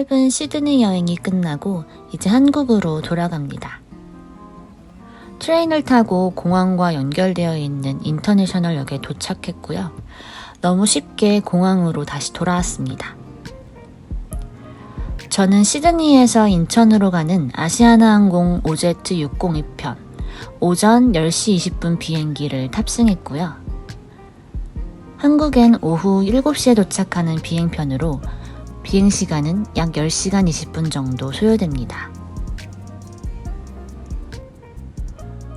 짧은 시드니 여행이 끝나고 이제 한국으로 돌아갑니다. 트레인을 타고 공항과 연결되어 있는 인터내셔널역에 도착했고요. 너무 쉽게 공항으로 다시 돌아왔습니다. 저는 시드니에서 인천으로 가는 아시아나항공 OZ602편 오전 10시 20분 비행기를 탑승했고요. 한국엔 오후 7시에 도착하는 비행편으로 비행시간은 약 10시간 20분 정도 소요됩니다.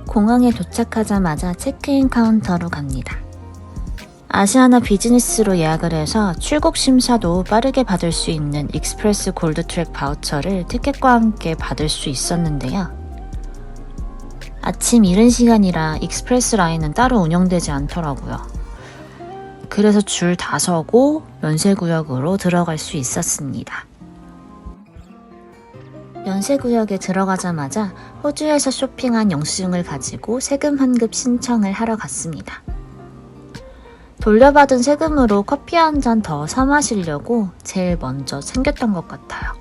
공항에 도착하자마자 체크인 카운터로 갑니다. 아시아나 비즈니스로 예약을 해서 출국 심사도 빠르게 받을 수 있는 익스프레스 골드 트랙 바우처를 티켓과 함께 받을 수 있었는데요. 아침 이른 시간이라 익스프레스 라인은 따로 운영되지 않더라고요. 그래서 줄 다 서고 면세구역으로 들어갈 수 있었습니다. 면세구역에 들어가자마자 호주에서 쇼핑한 영수증을 가지고 세금 환급 신청을 하러 갔습니다. 돌려받은 세금으로 커피 한 잔 더 사 마시려고 제일 먼저 챙겼던 것 같아요.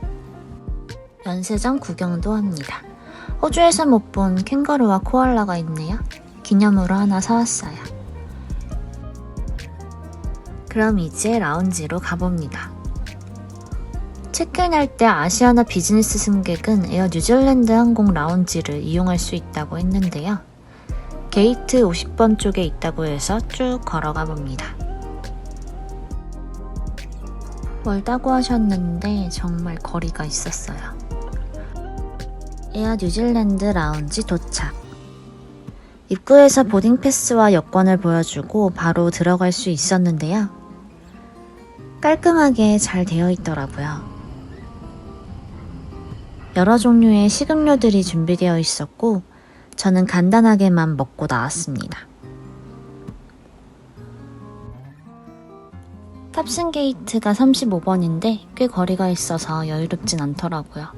면세점 구경도 합니다. 호주에서 못 본 캥거루와 코알라가 있네요. 기념으로 하나 사왔어요. 그럼 이제 라운지로 가봅니다. 체크인할 때 아시아나 비즈니스 승객은 에어 뉴질랜드 항공 라운지를 이용할 수 있다고 했는데요. 게이트 50번 쪽에 있다고 해서 쭉 걸어가 봅니다. 멀다고 하셨는데 정말 거리가 있었어요. 에어 뉴질랜드 라운지 도착. 입구에서 보딩 패스와 여권을 보여주고 바로 들어갈 수 있었는데요. 깔끔하게 잘 되어 있더라고요. 여러 종류의 식음료들이 준비되어 있었고 저는 간단하게만 먹고 나왔습니다. 탑승 게이트가 35번인데 꽤 거리가 있어서 여유롭진 않더라고요.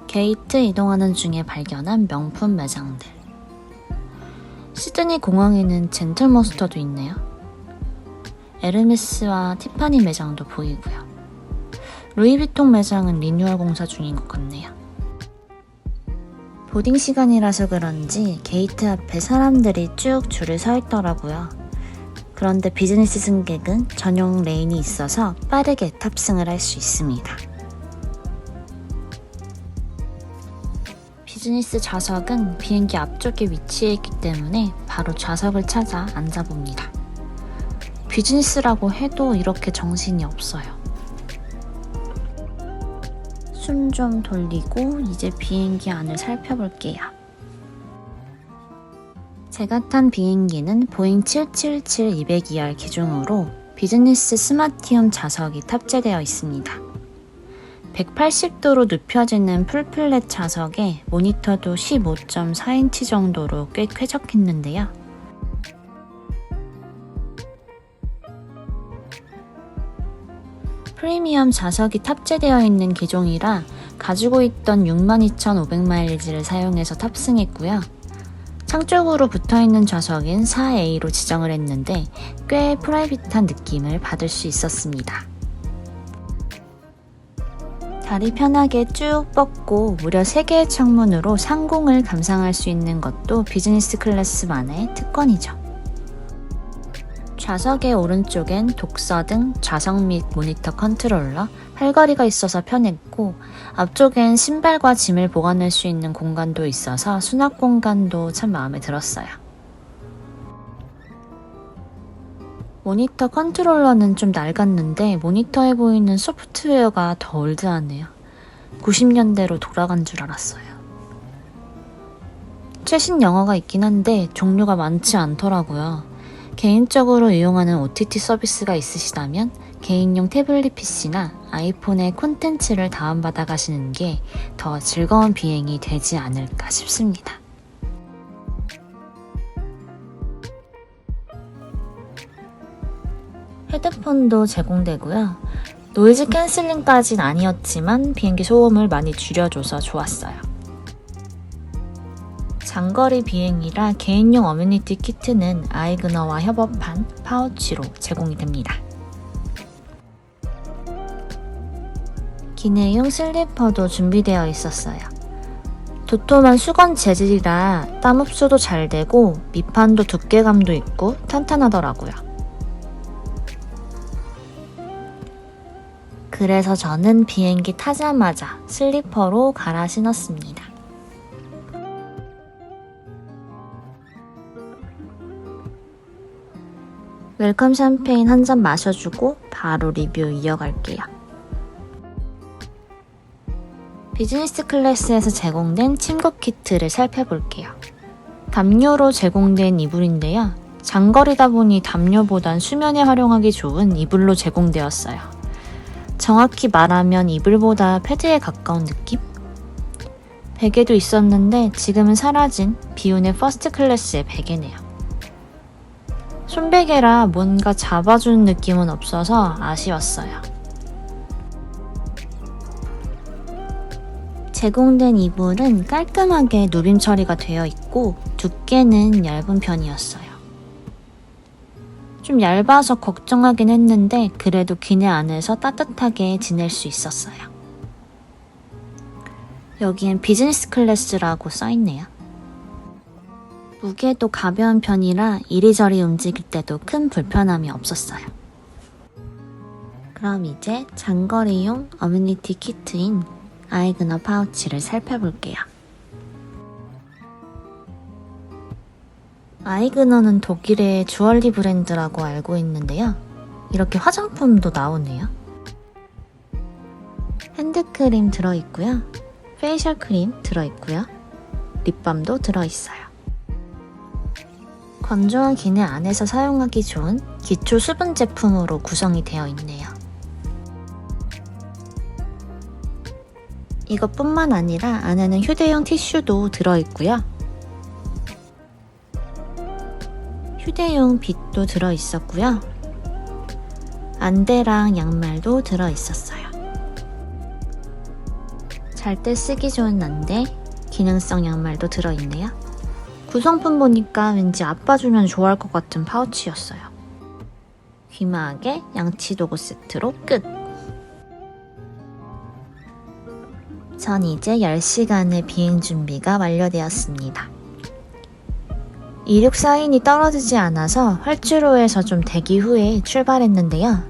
게이트 이동하는 중에 발견한 명품 매장들. 시드니 공항에는 젠틀몬스터도 있네요. 에르메스와 티파니 매장도 보이고요. 루이비통 매장은 리뉴얼 공사 중인 것 같네요. 보딩 시간이라서 그런지 게이트 앞에 사람들이 쭉 줄을 서 있더라고요. 그런데 비즈니스 승객은 전용 레인이 있어서 빠르게 탑승을 할 수 있습니다. 비즈니스 좌석은 비행기 앞쪽에 위치해 있기 때문에 바로 좌석을 찾아 앉아봅니다. 비즈니스라고 해도 이렇게 정신이 없어요. 숨 좀 돌리고 이제 비행기 안을 살펴볼게요. 제가 탄 비행기는 보잉 777-202R 기종으로 비즈니스 스마티움 좌석이 탑재되어 있습니다. 180도로 눕혀지는 풀플랫 좌석에 모니터도 15.4인치 정도로 꽤 쾌적했는데요. 프리미엄 좌석이 탑재되어 있는 기종이라 가지고 있던 62,500마일리지를 사용해서 탑승했고요. 창 쪽으로 붙어있는 좌석인 4A로 지정을 했는데 꽤 프라이빗한 느낌을 받을 수 있었습니다. 다리 편하게 쭉 뻗고 무려 3개의 창문으로 상공을 감상할 수 있는 것도 비즈니스 클래스만의 특권이죠. 좌석의 오른쪽엔 독서 등 좌석 및 모니터 컨트롤러, 팔걸이가 있어서 편했고 앞쪽엔 신발과 짐을 보관할 수 있는 공간도 있어서 수납 공간도 참 마음에 들었어요. 모니터 컨트롤러는 좀 낡았는데 모니터에 보이는 소프트웨어가 더 올드하네요. 90년대로 돌아간 줄 알았어요. 최신 영어가 있긴 한데 종류가 많지 않더라고요. 개인적으로 이용하는 OTT 서비스가 있으시다면 개인용 태블릿 PC나 아이폰에 콘텐츠를 다운받아 가시는 게 더 즐거운 비행이 되지 않을까 싶습니다. 헤드폰도 제공되고요. 노이즈 캔슬링까진 아니었지만 비행기 소음을 많이 줄여줘서 좋았어요. 장거리 비행이라 개인용 어메니티 키트는 아이그너와 협업한 파우치로 제공이 됩니다. 기내용 슬리퍼도 준비되어 있었어요. 도톰한 수건 재질이라 땀 흡수도 잘 되고 밑판도 두께감도 있고 탄탄하더라고요. 그래서 저는 비행기 타자마자 슬리퍼로 갈아 신었습니다. 웰컴 샴페인 한 잔 마셔주고 바로 리뷰 이어갈게요. 비즈니스 클래스에서 제공된 침구 키트를 살펴볼게요. 담요로 제공된 이불인데요. 장거리다 보니 담요보단 수면에 활용하기 좋은 이불로 제공되었어요. 정확히 말하면 이불보다 패드에 가까운 느낌? 베개도 있었는데 지금은 사라진 비운의 퍼스트 클래스의 베개네요. 손베개라 뭔가 잡아주는 느낌은 없어서 아쉬웠어요. 제공된 이불은 깔끔하게 누빔 처리가 되어 있고 두께는 얇은 편이었어요. 좀 얇아서 걱정하긴 했는데 그래도 기내 안에서 따뜻하게 지낼 수 있었어요. 여기엔 비즈니스 클래스라고 써있네요. 무게도 가벼운 편이라 이리저리 움직일 때도 큰 불편함이 없었어요. 그럼 이제 장거리용 어메니티 키트인 아이그너 파우치를 살펴볼게요. 아이그너는 독일의 주얼리 브랜드라고 알고 있는데요. 이렇게 화장품도 나오네요. 핸드크림 들어있고요. 페이셜 크림 들어있고요. 립밤도 들어있어요. 건조한 기내 안에서 사용하기 좋은 기초 수분 제품으로 구성이 되어 있네요. 이것뿐만 아니라 안에는 휴대용 티슈도 들어있고요. 휴대용 빗도 들어있었고요. 안대랑 양말도 들어있었어요. 잘 때 쓰기 좋은 안대, 기능성 양말도 들어있네요. 구성품 보니까 왠지 아빠 주면 좋아할 것 같은 파우치였어요. 귀마개, 양치 도구 세트로 끝! 전 이제 10시간의 비행 준비가 완료되었습니다. 이륙 사인이 떨어지지 않아서 활주로에서 좀 대기 후에 출발했는데요.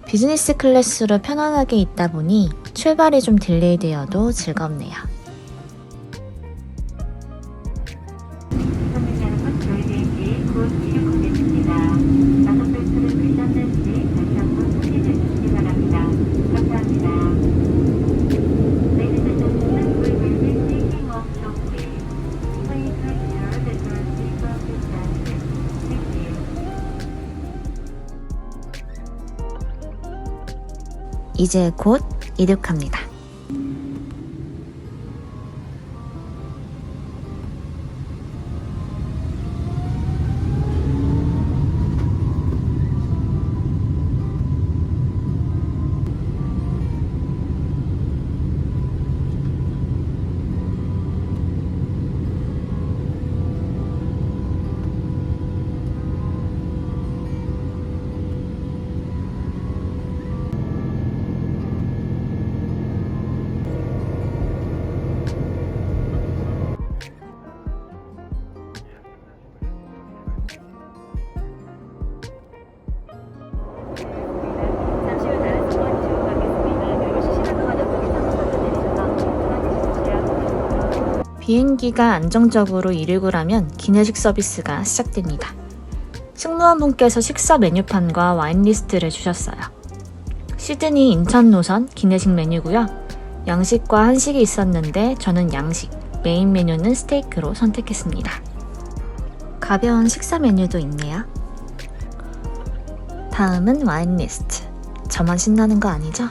비즈니스 클래스로 편안하게 있다 보니 출발이 좀 딜레이 되어도 즐겁네요. 저희 비행기 곧 이륙하겠습니다. 좌석벨트를 매셨는지 다시 한번 확인해 주시기 바랍니다. 감사합니다. Ladies and gentlemen, we will be taking off shortly. Please make sure that your seatbelt is fastened. Thank you. 이제 곧 이륙합니다. 잠시 후 다른 승무원이 지원하겠습니다. 내리시는 동안 옆에 탑승권을 내리셔서 들어주십시오. 비행기가 안정적으로 이륙을 하면 기내식 서비스가 시작됩니다. 승무원분께서 식사 메뉴판과 와인 리스트를 주셨어요. 시드니 인천 노선 기내식 메뉴고요. 양식과 한식이 있었는데 저는 양식, 메인 메뉴는 스테이크로 선택했습니다. 가벼운 식사 메뉴도 있네요. 다음은 와인 리스트. 저만 신나는 거 아니죠?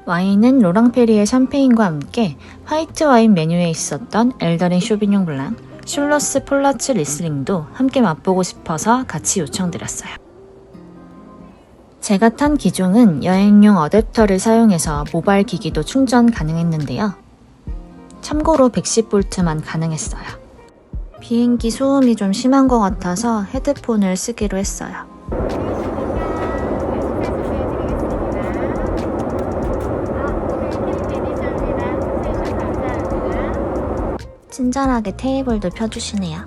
와인은 로랑페리의 샴페인과 함께 화이트 와인 메뉴에 있었던 엘더링 쇼비뇽 블랑, 슐러스 폴라츠 리슬링도 함께 맛보고 싶어서 같이 요청드렸어요. 제가 탄 기종은 여행용 어댑터를 사용해서 모바일 기기도 충전 가능했는데요. 참고로 110V만 가능했어요. 비행기 소음이 좀 심한 것 같아서 헤드폰을 쓰기로 했어요. 친절하게 테이블도 펴주시네요.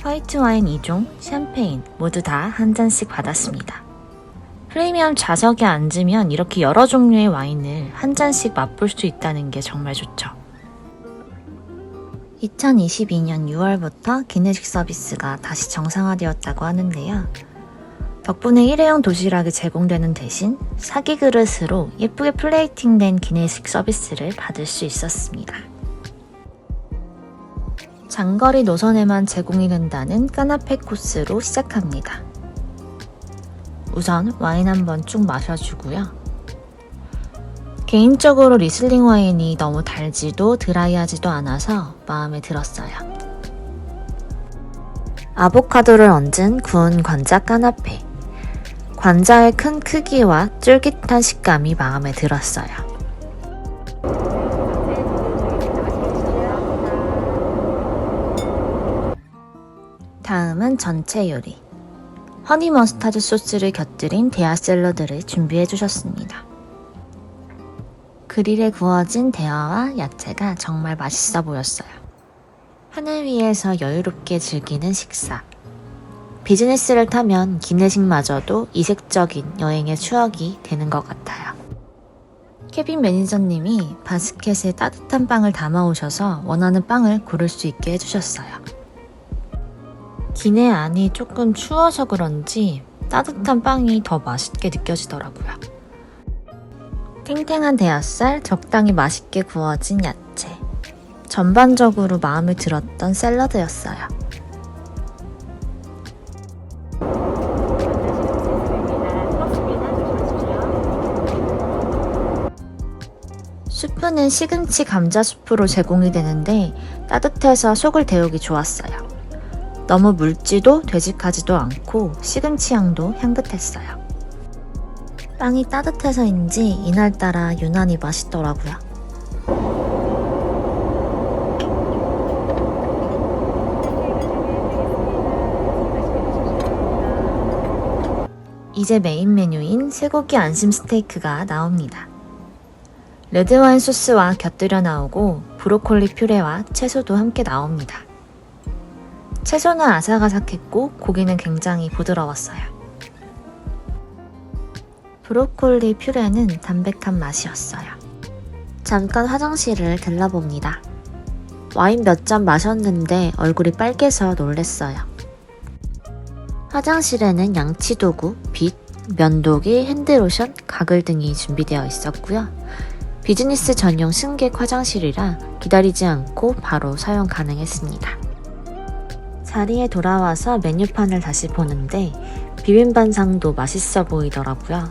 화이트 와인 2종, 샴페인 모두 다 한 잔씩 받았습니다. 프리미엄 좌석에 앉으면 이렇게 여러 종류의 와인을 한 잔씩 맛볼 수 있다는 게 정말 좋죠. 2022년 6월부터 기내식 서비스가 다시 정상화되었다고 하는데요. 덕분에 일회용 도시락이 제공되는 대신 사기 그릇으로 예쁘게 플레이팅된 기내식 서비스를 받을 수 있었습니다. 장거리 노선에만 제공이 된다는 까나페 코스로 시작합니다. 우선 와인 한번 쭉 마셔주고요. 개인적으로 리슬링 와인이 너무 달지도 드라이하지도 않아서 마음에 들었어요. 아보카도를 얹은 구운 관자 까나페. 관자의 큰 크기와 쫄깃한 식감이 마음에 들었어요. 다음은 전체 요리. 허니 머스타드 소스를 곁들인 대하 샐러드를 준비해 주셨습니다. 그릴에 구워진 대하와 야채가 정말 맛있어 보였어요. 하늘 위에서 여유롭게 즐기는 식사. 비즈니스를 타면 기내식마저도 이색적인 여행의 추억이 되는 것 같아요. 케빈 매니저님이 바스켓에 따뜻한 빵을 담아오셔서 원하는 빵을 고를 수 있게 해주셨어요. 기내 안이 조금 추워서 그런지 따뜻한 빵이 더 맛있게 느껴지더라고요. 탱탱한 대하살, 적당히 맛있게 구워진 야채. 전반적으로 마음에 들었던 샐러드였어요. 수프는 시금치 감자 수프로 제공이 되는데 따뜻해서 속을 데우기 좋았어요. 너무 묽지도 되직하지도 않고 시금치 향도 향긋했어요. 빵이 따뜻해서인지 이날따라 유난히 맛있더라고요. 이제 메인 메뉴인 쇠고기 안심 스테이크가 나옵니다. 레드와인 소스와 곁들여 나오고 브로콜리 퓨레와 채소도 함께 나옵니다. 채소는 아삭아삭했고 고기는 굉장히 부드러웠어요. 브로콜리 퓨레는 담백한 맛이었어요. 잠깐 화장실을 들러봅니다. 와인 몇 잔 마셨는데 얼굴이 빨개서 놀랬어요. 화장실에는 양치도구, 빗, 면도기, 핸드로션, 가글 등이 준비되어 있었고요. 비즈니스 전용 승객 화장실이라 기다리지 않고 바로 사용 가능했습니다. 자리에 돌아와서 메뉴판을 다시 보는데 비빔반상도 맛있어 보이더라고요.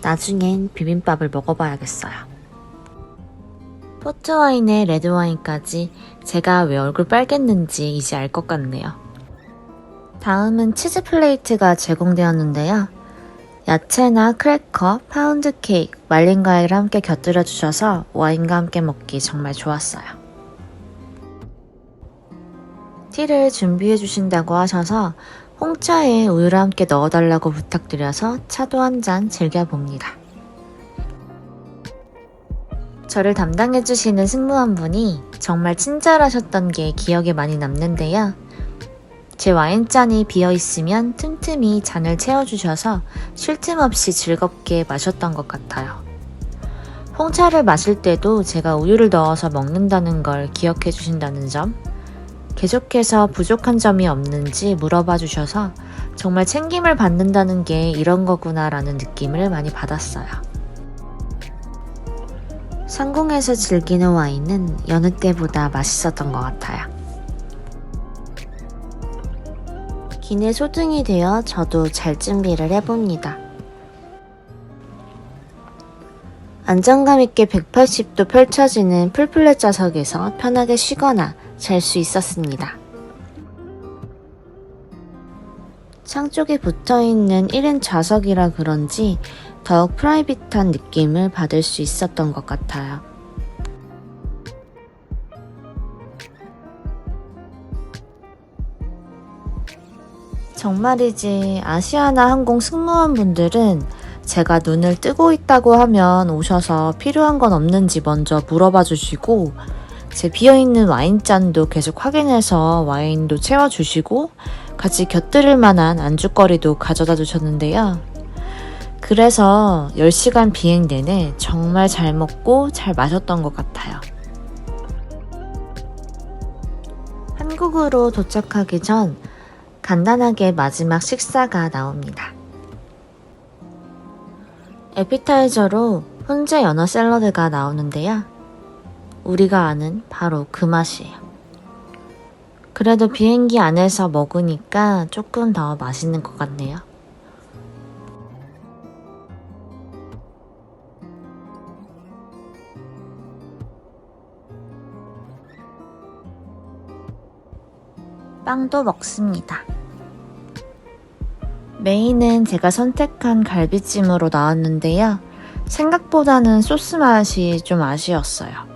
나중엔 비빔밥을 먹어봐야겠어요. 포트와인에 레드와인까지 제가 왜 얼굴 빨갰는지 이제 알 것 같네요. 다음은 치즈 플레이트가 제공되었는데요. 야채나 크래커, 파운드 케이크, 말린 과일을 함께 곁들여 주셔서 와인과 함께 먹기 정말 좋았어요. 티를 준비해 주신다고 하셔서 홍차에 우유를 함께 넣어달라고 부탁드려서 차도 한 잔 즐겨봅니다. 저를 담당해주시는 승무원분이 정말 친절하셨던 게 기억에 많이 남는데요. 제 와인잔이 비어있으면 틈틈이 잔을 채워주셔서 쉴 틈 없이 즐겁게 마셨던 것 같아요. 홍차를 마실 때도 제가 우유를 넣어서 먹는다는 걸 기억해 주신다는 점, 계속해서 부족한 점이 없는지 물어봐 주셔서 정말 챙김을 받는다는 게 이런 거구나 라는 느낌을 많이 받았어요. 상공에서 즐기는 와인은 여느 때보다 맛있었던 것 같아요. 기내 소등이 되어 저도 잘 준비를 해봅니다. 안정감 있게 180도 펼쳐지는 풀플랫 좌석에서 편하게 쉬거나 잘 수 있었습니다. 창 쪽에 붙어있는 1인 좌석이라 그런지 더욱 프라이빗한 느낌을 받을 수 있었던 것 같아요. 정말이지 아시아나 항공 승무원분들은 제가 눈을 뜨고 있다고 하면 오셔서 필요한 건 없는지 먼저 물어봐 주시고 제 비어있는 와인잔도 계속 확인해서 와인도 채워주시고 같이 곁들일 만한 안주거리도 가져다 주셨는데요. 그래서 10시간 비행 내내 정말 잘 먹고 잘 마셨던 것 같아요. 한국으로 도착하기 전 간단하게 마지막 식사가 나옵니다. 에피타이저로 훈제 연어 샐러드가 나오는데요. 우리가 아는 바로 그 맛이에요. 그래도 비행기 안에서 먹으니까 조금 더 맛있는 것 같네요. 빵도 먹습니다. 메인은 제가 선택한 갈비찜으로 나왔는데요. 생각보다는 소스 맛이 좀 아쉬웠어요.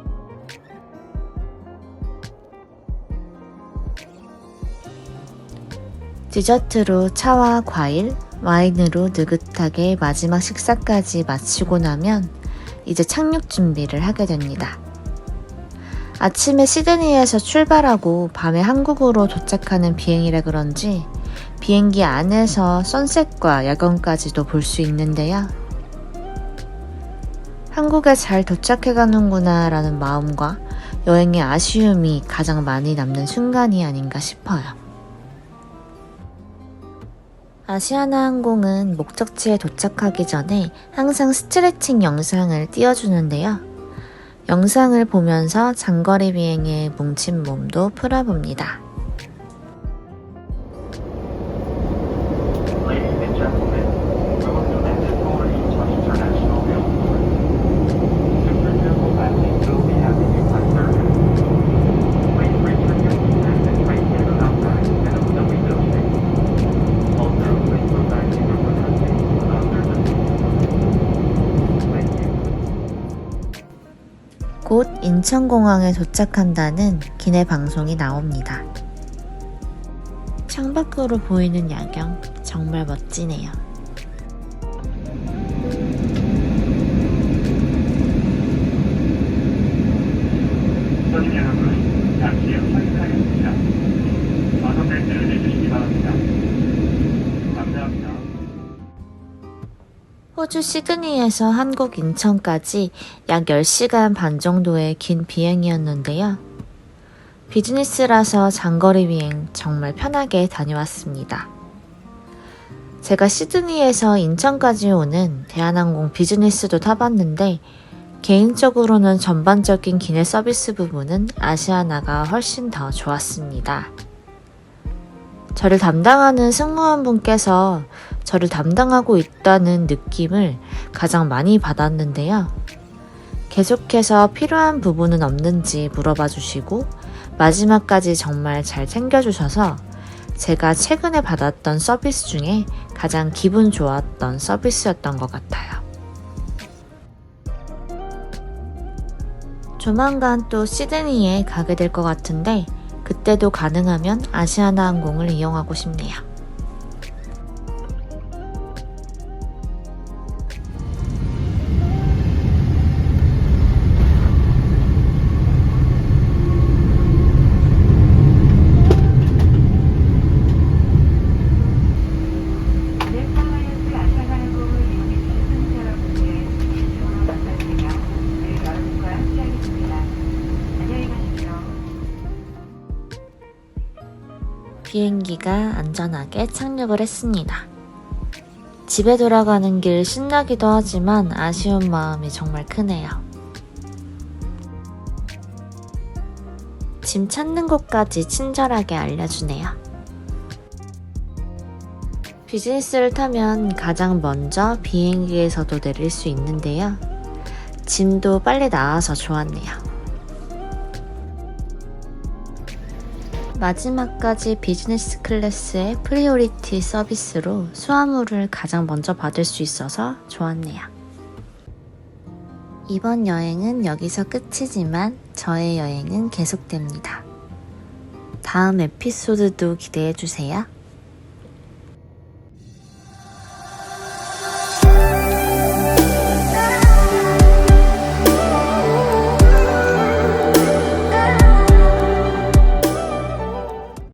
디저트로 차와 과일, 와인으로 느긋하게 마지막 식사까지 마치고 나면 이제 착륙 준비를 하게 됩니다. 아침에 시드니에서 출발하고 밤에 한국으로 도착하는 비행이라 그런지 비행기 안에서 선셋과 야경까지도 볼 수 있는데요. 한국에 잘 도착해가는구나 라는 마음과 여행의 아쉬움이 가장 많이 남는 순간이 아닌가 싶어요. 아시아나 항공은 목적지에 도착하기 전에 항상 스트레칭 영상을 띄워주는데요. 영상을 보면서 장거리 비행에 뭉친 몸도 풀어봅니다. Ladies and gentlemen, welcome to the Seoul International Airport. Super careful landing will be happening on service. Please return your seat and right hand outside and open the window shade. Also, please go back to your window seat under the seat. Thank you. 곧 인천공항에 도착한다는 기내 방송이 나옵니다. 창밖으로 보이는 야경 정말 멋지네요. 손님 여러분, 잠시 후 착륙하겠습니다. 좌석 벨트를 내주시기 바랍니다. 감사합니다. 호주 시드니에서 한국 인천까지 약 10시간 반 정도의 긴 비행이었는데요. 비즈니스라서 장거리 비행 정말 편하게 다녀왔습니다. 제가 시드니에서 인천까지 오는 대한항공 비즈니스도 타봤는데 개인적으로는 전반적인 기내 서비스 부분은 아시아나가 훨씬 더 좋았습니다. 저를 담당하는 승무원분께서 저를 담당하고 있다는 느낌을 가장 많이 받았는데요. 계속해서 필요한 부분은 없는지 물어봐 주시고 마지막까지 정말 잘 챙겨주셔서 제가 최근에 받았던 서비스 중에 가장 기분 좋았던 서비스였던 것 같아요. 조만간 또 시드니에 가게 될 것 같은데 그때도 가능하면 아시아나항공을 이용하고 싶네요. 네팔라이언스 아시아나항공을 이용해주신 여러분께 진심으로 감사드리며 늘 여러분과 함께하겠습니다. 안녕히 가십시오. 비행기가 안전하게 착륙을 했습니다. 집에 돌아가는 길 신나기도 하지만 아쉬운 마음이 정말 크네요. 짐 찾는 곳까지 친절하게 알려주네요. 비즈니스를 타면 가장 먼저 비행기에서도 내릴 수 있는데요. 짐도 빨리 나와서 좋았네요. 마지막까지 비즈니스 클래스의 프리오리티 서비스로 수화물을 가장 먼저 받을 수 있어서 좋았네요. 이번 여행은 여기서 끝이지만 저의 여행은 계속됩니다. 다음 에피소드도 기대해주세요.